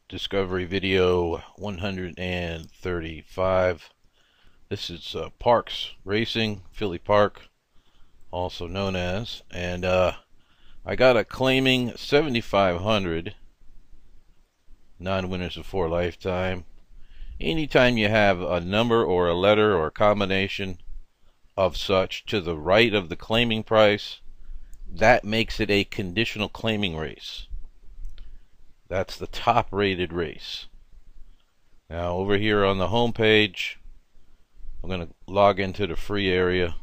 Discovery video 135. This is Parks Racing, Philly Park, also known as, and I got a claiming 7,500 non-winners of 4 lifetime. Anytime you have a number or a letter or a combination of such to the right of the claiming price, that makes it a conditional claiming race. That's the top rated race. Now over here on the home page, I'm going to log into the free area,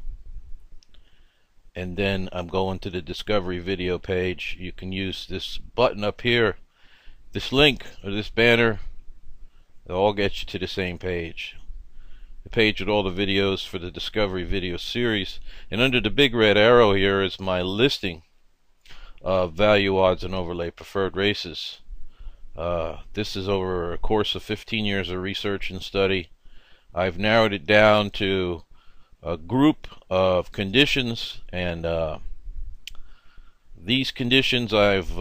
and then I'm going to the discovery video page. You can use this button up here, this link or this banner. It'll all get you to the same page, the page with all the videos for the discovery video series. And under the big red arrow here is my listing of value, odds, and overlay preferred races. This is over a course of 15 years of research and study. I've narrowed it down to a group of conditions, and these conditions I've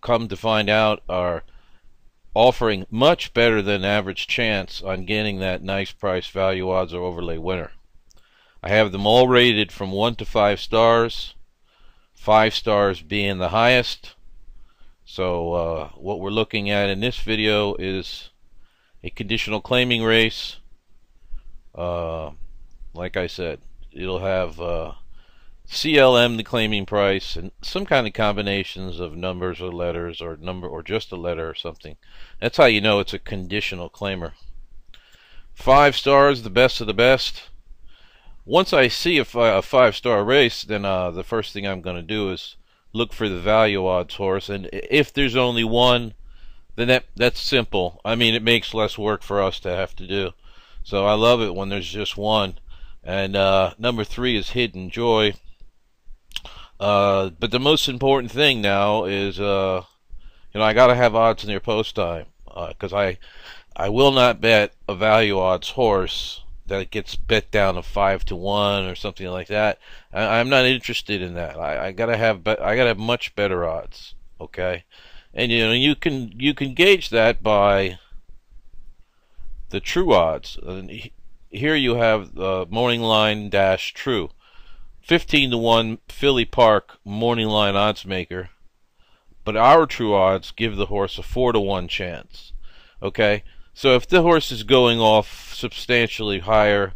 come to find out are offering much better than average chance on getting that nice price value, odds, or overlay winner. I have them all rated from 1 to 5 stars, 5 stars being the highest. So what we're looking at in this video is a conditional claiming race. Like I said, it'll have CLM, the claiming price, and some kind of combinations of numbers or letters, or just a letter or something. That's how you know it's a conditional claimer. 5 stars, the best of the best. Once I see a 5-star race, then the first thing I'm going to do is look for the value odds horse, and if there's only one, then that's simple. I mean, it makes less work for us to have to do. So I love it when there's just one. And number 3 is Hidden Joy. But the most important thing now is, I gotta have odds near post time, because I will not bet a value odds horse that gets bet down to 5 to 1 or something like that. I'm not interested in that. I gotta have much better odds. Okay, and you can gauge that by the true odds. And here you have the morning line dash true, 15 to 1 Philly Park morning line odds maker. But our true odds give the horse a 4 to 1 chance. Okay. So if the horse is going off substantially higher,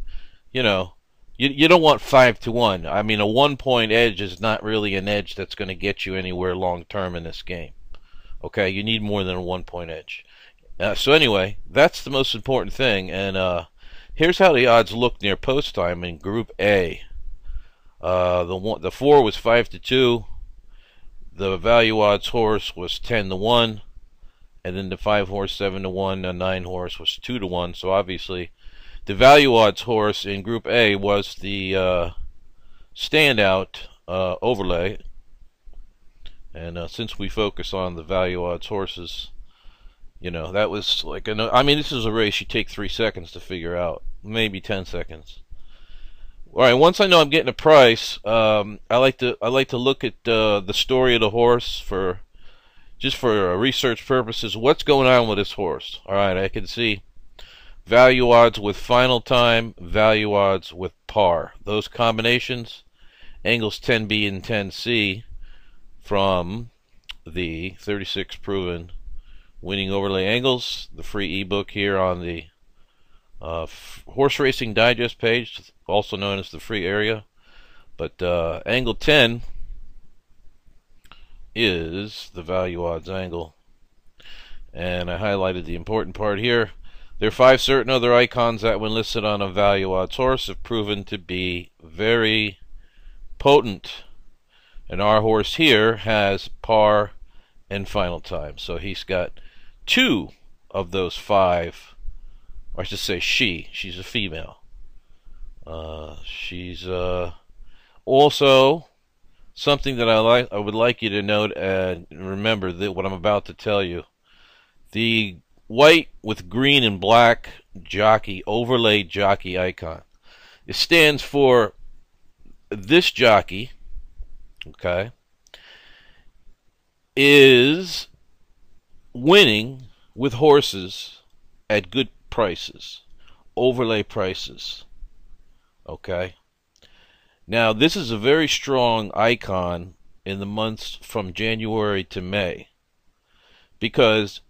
you don't want 5 to 1. I mean, a 1-point edge is not really an edge that's going to get you anywhere long term in this game. Okay, you need more than a 1-point edge. So anyway, that's the most important thing. And here's how the odds look near post time in Group A. The 4 was 5 to 2. The value odds horse was 10 to 1. And then the 5 horse 7 to 1, the 9 horse was 2 to 1. So obviously, the value odds horse in Group A was the standout overlay. And since we focus on the value odds horses, that was like I mean, this is a race you take 3 seconds to figure out, maybe 10 seconds. All right, once I know I'm getting a price, I like to look at the story of the horse just for research purposes. What's going on with this horse? All right, I can see value odds with final time, value odds with par. Those combinations, angles 10B and 10C from the 36 proven winning overlay angles, the free ebook here on the Horse Racing Digest page, also known as the free area. But angle 10 is the value odds angle, and I highlighted the important part here. There are 5 certain other icons that, when listed on a value odds horse, have proven to be very potent, and our horse here has par and final time, so he's got 2 of those 5, or I should say she's a female. She's also something that I would like you to note and remember, that what I'm about to tell you. The white with green and black jockey, overlaid jockey icon. It stands for this jockey, okay, is winning with horses at good prices, overlay prices. Okay. Now, this is a very strong icon in the months from January to May, because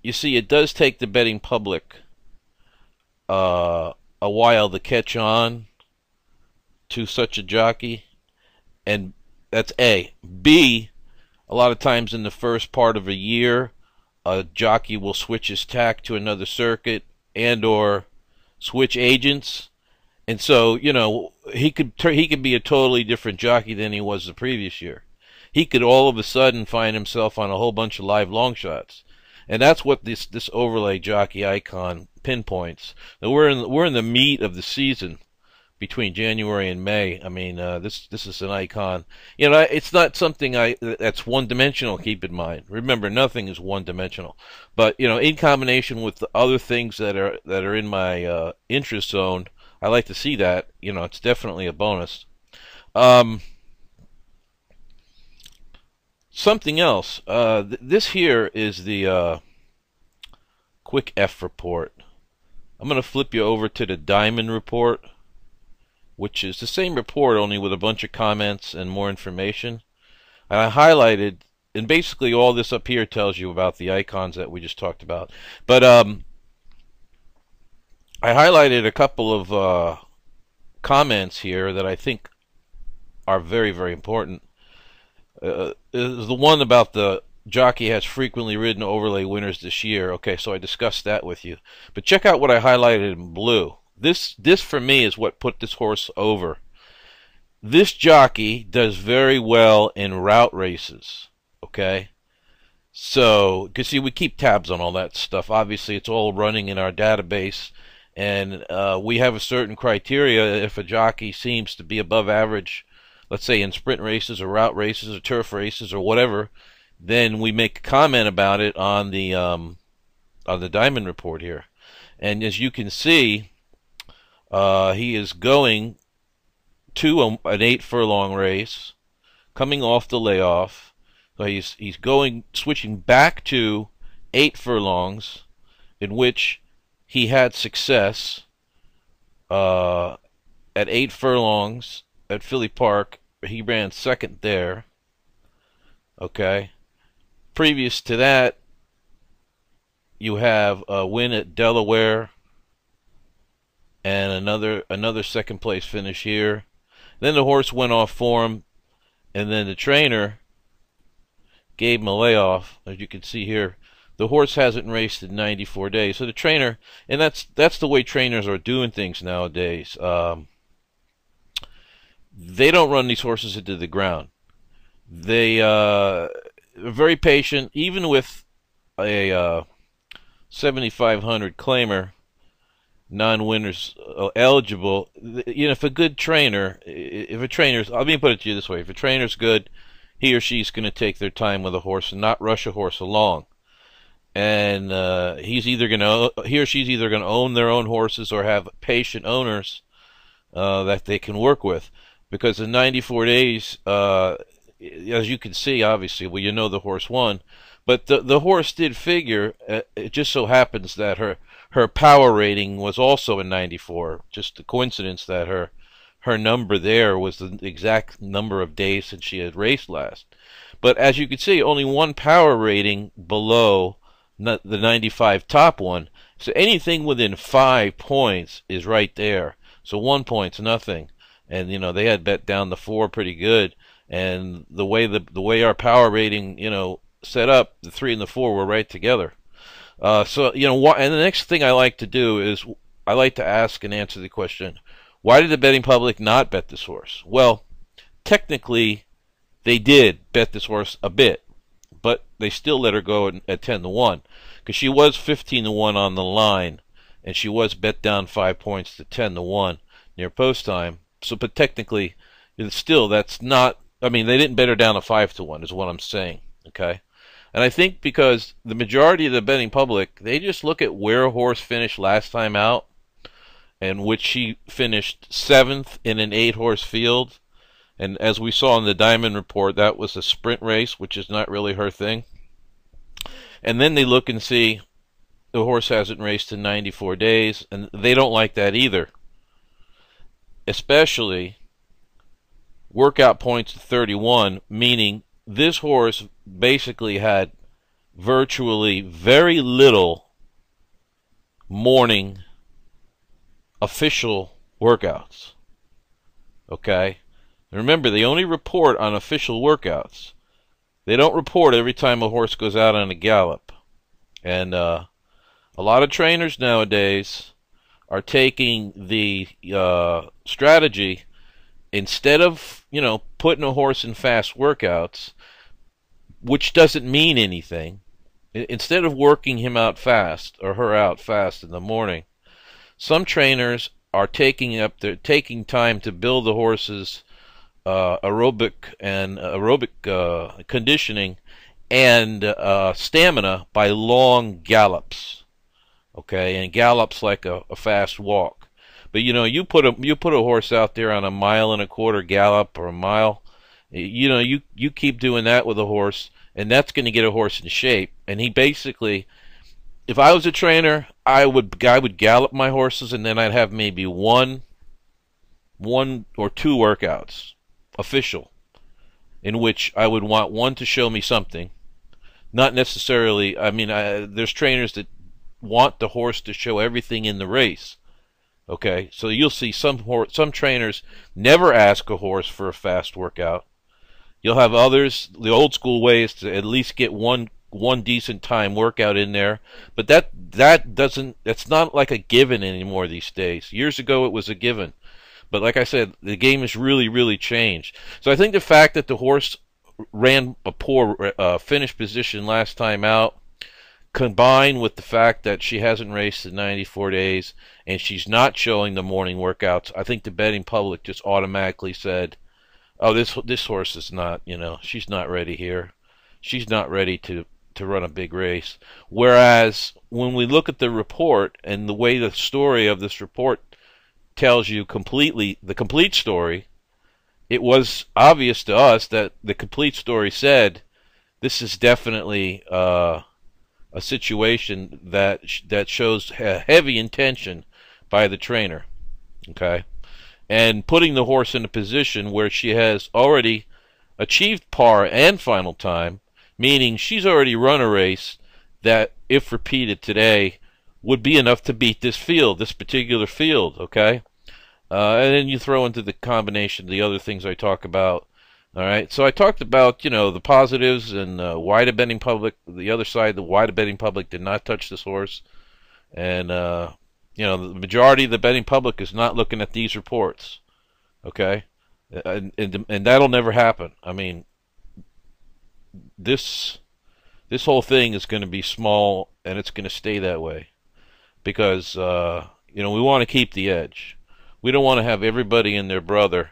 you see, it does take the betting public a while to catch on to such a jockey, and that's A. B, a lot of times in the first part of a year, a jockey will switch his tack to another circuit and or switch agents. And so, you know, he could be a totally different jockey than he was the previous year. He could all of a sudden find himself on a whole bunch of live long shots. And that's what this overlay jockey icon pinpoints. Now we're in the meat of the season between January and May. I mean, this is an icon. You know, it's not something that's one-dimensional. Keep in mind. Remember, nothing is one-dimensional. But you know, in combination with the other things that are in my interest zone, I like to see that. You know, it's definitely a bonus. Something else. This here is the quick F report. I'm going to flip you over to the Diamond report, which is the same report, only with a bunch of comments and more information. And I highlighted, and basically all this up here tells you about the icons that we just talked about. But I highlighted a couple of comments here that I think are very, very important. Is the one about the jockey has frequently ridden overlay winners this year. Okay, so I discussed that with you. But check out what I highlighted in blue. This for me is what put this horse over. This jockey does very well in route races. Okay, so you can see we keep tabs on all that stuff. Obviously, it's all running in our database, and we have a certain criteria. If a jockey seems to be above average, let's say in sprint races or route races or turf races or whatever, then we make a comment about it on the Diamond report here. And as you can see, he is going to an 8-furlong race, coming off the layoff. So he's switching back to 8 furlongs, in which he had success at 8 furlongs at Philly Park. He ran second there. Okay. Previous to that, you have a win at Delaware and another second place finish here. Then the horse went off form, and then the trainer gave him a layoff. As you can see here, the horse hasn't raced in 94 days. So the trainer, and that's the way trainers are doing things nowadays. They don't run these horses into the ground. They are very patient, even with a 7,500 claimer, non-winners eligible. You know, if a good trainer, let me put it to you this way: if a trainer's good, he or she's going to take their time with a horse and not rush a horse along. And he or she's either going to own their own horses or have patient owners that they can work with. Because in 94 days, as you can see, obviously, well, you know the horse won, but the horse did figure. It just so happens that her power rating was also in 94. Just a coincidence that her number there was the exact number of days since she had raced last. But as you can see, only one power rating below the 95 top one. So anything within 5 points is right there. So 1 point's nothing. And you know, they had bet down the 4 pretty good, and the way our power rating, you know, set up, the 3 and the 4 were right together. So you know, and the next thing I like to do is I like to ask and answer the question: why did the betting public not bet this horse? Well, technically, they did bet this horse a bit, but they still let her go at 10-1, because she was 15-1 on the line, and she was bet down 5 points to 10-1 near post time. So, but technically, still, that's not. I mean, they didn't bet her down to 5-1, is what I'm saying. Okay, and I think because the majority of the betting public, they just look at where a horse finished last time out, and which she finished 7th in an 8-horse field, and as we saw in the Diamond report, that was a sprint race, which is not really her thing. And then they look and see the horse hasn't raced in 94 days, and they don't like that either. Especially workout points of 31, meaning this horse basically had virtually very little morning official workouts. Okay? Remember, they only report on official workouts. They don't report every time a horse goes out on a gallop. And a lot of trainers nowadays are taking the strategy, instead of, putting a horse in fast workouts, which doesn't mean anything, instead of working him out fast or her out fast in the morning, some trainers are taking time to build the horse's aerobic conditioning and stamina by long gallops. Okay, and gallops like a fast walk. But you put a horse out there on a 1.25 mile gallop or a mile. You keep doing that with a horse, and that's going to get a horse in shape. And he basically, if I was a trainer, I would gallop my horses, and then I'd have maybe one or two workouts, official, in which I would want one to show me something. Not necessarily, there's trainers that want the horse to show everything in the race. Okay, so you'll see some trainers never ask a horse for a fast workout. You'll have others, the old school way is to at least get one decent time workout in there, but that's not like a given anymore these days. Years ago it was a given, but like I said, the game has really changed. So I think the fact that the horse ran a poor finish position last time out, combined with the fact that she hasn't raced in 94 days and she's not showing the morning workouts, I think the betting public just automatically said, oh, this horse is not, she's not ready here. She's not ready to run a big race. Whereas when we look at the report and the way the story of this report tells you the complete story, it was obvious to us that the complete story said this is definitely a situation that shows heavy intention by the trainer. Okay, and putting the horse in a position where she has already achieved par and final time, meaning she's already run a race that, if repeated today, would be enough to beat this particular field. Okay, and then you throw into the combination the other things I talk about. All right, so I talked about, the positives and why the betting public, the other side, why the betting public did not touch this horse. And, the majority of the betting public is not looking at these reports. Okay? And that'll never happen. I mean, this whole thing is going to be small, and it's going to stay that way. Because, we want to keep the edge. We don't want to have everybody and their brother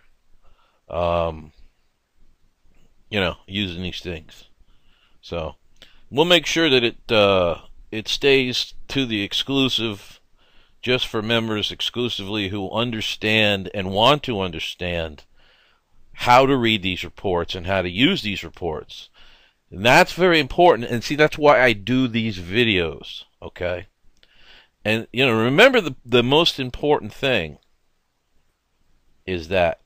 using these things. So we'll make sure that it stays to the exclusive, just for members exclusively who understand and want to understand how to read these reports and how to use these reports. And that's very important. And see, that's why I do these videos. Okay. And remember, the most important thing is that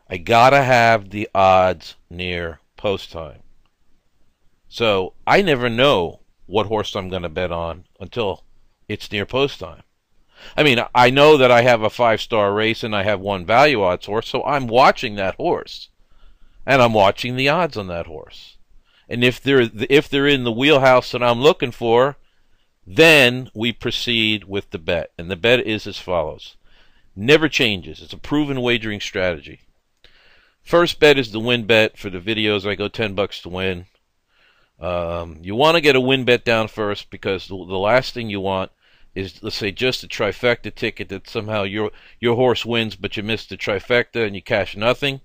I gotta have the odds near post time. So I never know what horse I'm going to bet on until it's near post time. I mean, I know that I have a 5-star race and I have one value odds horse, so I'm watching that horse, and I'm watching the odds on that horse. And if they're in the wheelhouse that I'm looking for, then we proceed with the bet. And the bet is as follows. Never changes. It's a proven wagering strategy. First bet is the win bet. For the videos, I go $10 to win. You want to get a win bet down first, because the last thing you want is, let's say, just a trifecta ticket that somehow your horse wins, but you missed the trifecta and you cash nothing.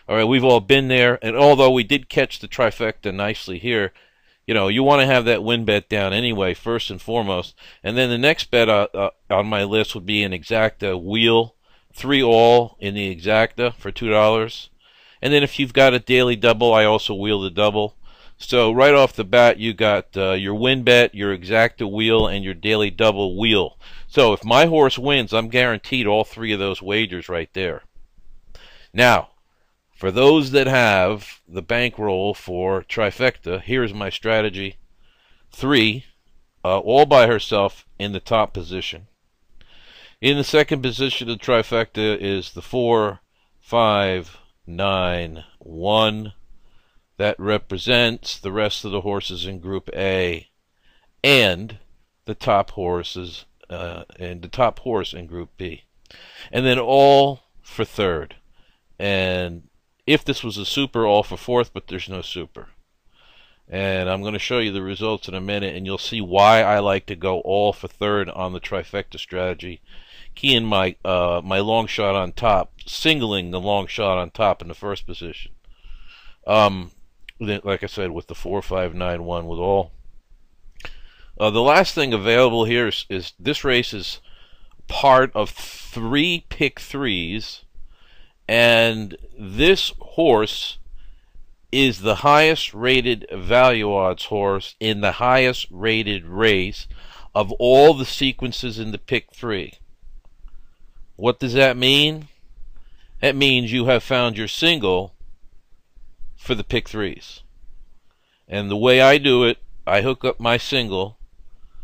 All right, we've all been there, and although we did catch the trifecta nicely here, you want to have that win bet down anyway, first and foremost. And then the next bet on my list would be an exacta wheel, 3 all in the exacta for $2. And then if you've got a daily double, I also wheel the double. So right off the bat, you got your win bet, your exacta wheel, and your daily double wheel. So if my horse wins, I'm guaranteed all three of those wagers right there. Now, for those that have the bankroll for trifecta, here's my strategy. 3, all by herself in the top position. In the second position of the trifecta is the 4, 5, 9, 1. That represents the rest of the horses in Group A and the top horses and the top horse in Group B. And then all for third. And if this was a super, all for fourth, but there's no super. And I'm going to show you the results in a minute, and you'll see why I like to go all for third on the trifecta strategy. Keying my my long shot on top, singling the long shot on top in the first position. Like I said, with the 4, 5, 9, 1 with all. The last thing available here is this race is part of 3 pick 3s, and this horse is the highest rated value odds horse in the highest rated race of all the sequences in the pick 3. What does that mean? That means you have found your single for the pick 3s. And the way I do it, I hook up my single,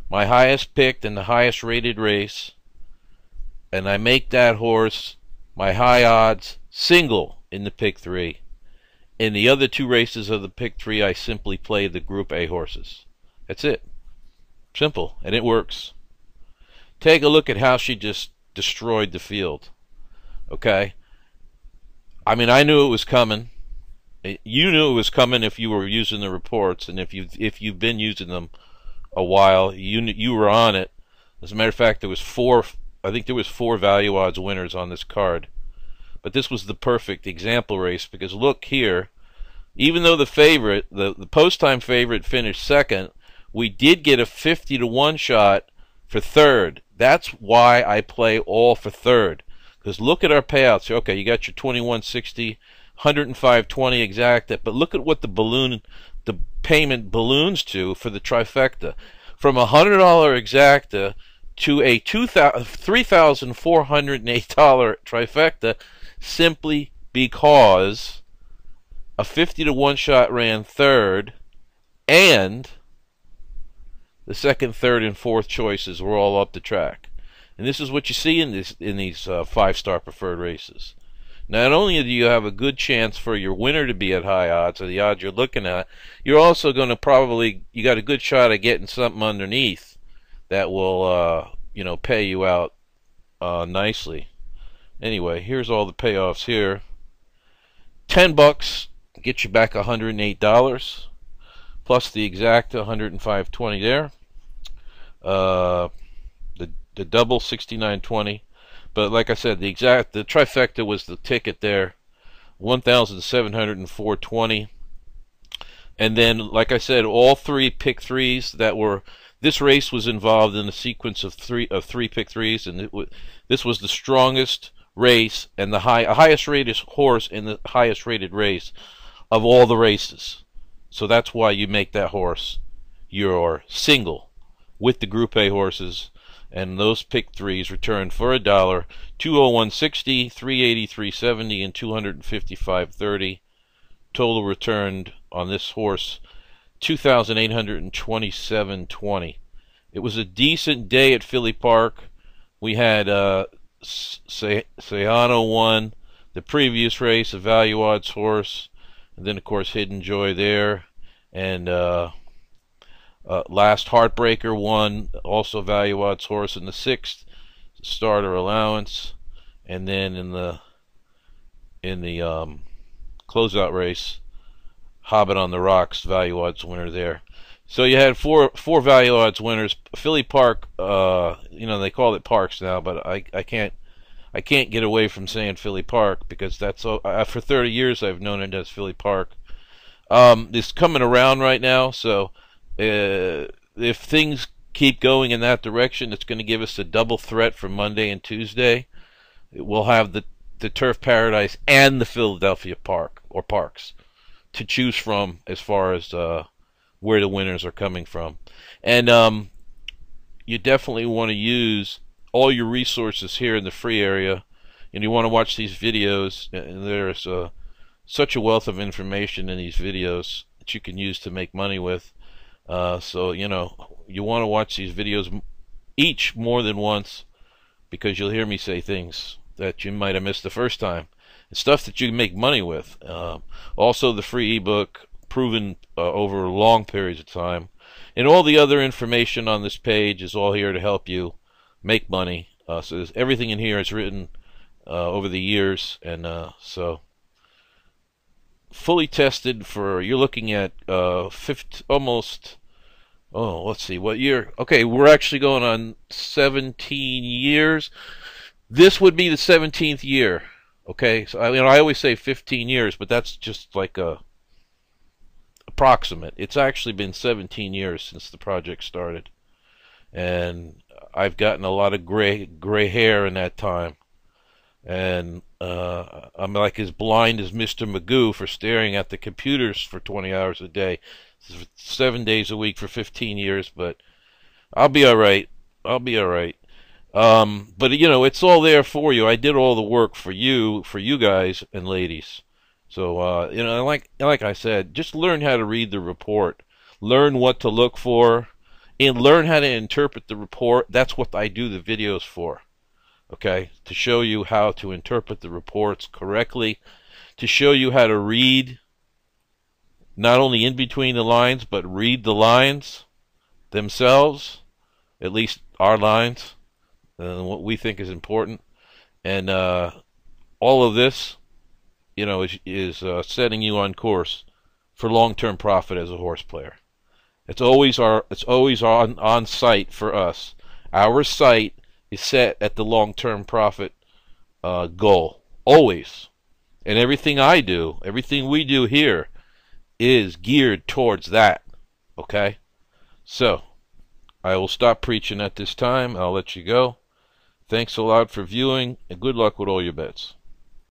my highest picked and the highest rated race, and I make that horse my high odds single in the pick 3. In the other 2 races of the pick 3, I simply play the Group A horses. That's it. Simple, and it works. Take a look at how she just destroyed the field. Okay? I mean, I knew it was coming. You knew it was coming if you were using the reports, and if you've been using them a while, you were on it. As a matter of fact, there was 4. I think there was 4 value odds winners on this card. But this was the perfect example race, because look here, even though the favorite, the post-time favorite finished second, we did get a 50-to-1 shot for third. That's why I play all for third. Because look at our payouts. Okay, you got your 2160, 105.20 exacta, but look at what the payment balloons to for the trifecta. From $100 exacta to a $3,408 trifecta, simply because a 50-to-1 shot ran third, and the second, third, and fourth choices were all up the track. And this is what you see in these 5-star preferred races. Not only do you have a good chance for your winner to be at high odds, or the odds you're looking at, you're also going to you got a good shot at getting something underneath that will pay you out nicely. Anyway, here's all the payoffs here. $10 get you back $108, plus the exacta $105.20 there. The double $69.20. But like I said, the trifecta was the ticket there, $1,704.20. And then, like I said, all 3 pick 3s that were. This race was involved in a sequence of three pick 3s, and this was the strongest race and the highest rated horse in the highest rated race of all the races. So that's why you make that horse your single with the Group A horses, and those pick 3s returned for $1, $201.60, $383.70, and $255.30. Total returned on this horse $2,827.20. It was a decent day at Philly Park. We had Sejano won the previous race, a value odds horse, and then of course Hidden Joy there, and Last Heartbreaker won, also value odds horse in the 6th starter allowance, and then in the closeout race, Hobbit on the Rocks value odds winner there. So you had four value odds winners. Philly Park, they call it Parks now, but I can't get away from saying Philly Park, because that's for 30 years I've known it as Philly Park. It's coming around right now, so if things keep going in that direction, it's going to give us a double threat for Monday and Tuesday. We'll have the Turf Paradise and the Philadelphia Park, or Parks. to choose from as far as where the winners are coming from. And you definitely want to use all your resources here in the free area, and you want to watch these videos, and there's such a wealth of information in these videos that you can use to make money with. So you know, you want to watch these videos each more than once, because you'll hear me say things that you might have missed the first time. It's stuff that you can make money with. Also the free ebook, proven over long periods of time. And all the other information on this page is all here to help you make money. So everything in here is written over the years, and so fully tested for, you're looking at 50, almost, oh, let's see, what year? Okay, we're actually going on 17 years. This would be the 17th year. Okay, so I always say 15 years, but that's just like a approximate. It's actually been 17 years since the project started, and I've gotten a lot of gray hair in that time, and I'm like as blind as Mr. Magoo for staring at the computers for 20 hours a day, 7 days a week for 15 years. But I'll be all right. I'll be all right. But you know, it's all there for you. I did all the work for you guys and ladies. So you know, like I said, just learn how to read the report, learn what to look for, and learn how to interpret the report. That's what I do the videos for. Okay, to show you how to interpret the reports correctly, to show you how to read not only in between the lines, but read the lines themselves, at least our lines, and what we think is important. And all of this, you know, is setting you on course for long-term profit as a horse player. It's always on sight for us. Our sight is set at the long-term profit goal, always. And everything I do, everything we do here, is geared towards that. Okay? So, I will stop preaching at this time. I'll let you go. Thanks a lot for viewing, and good luck with all your bets.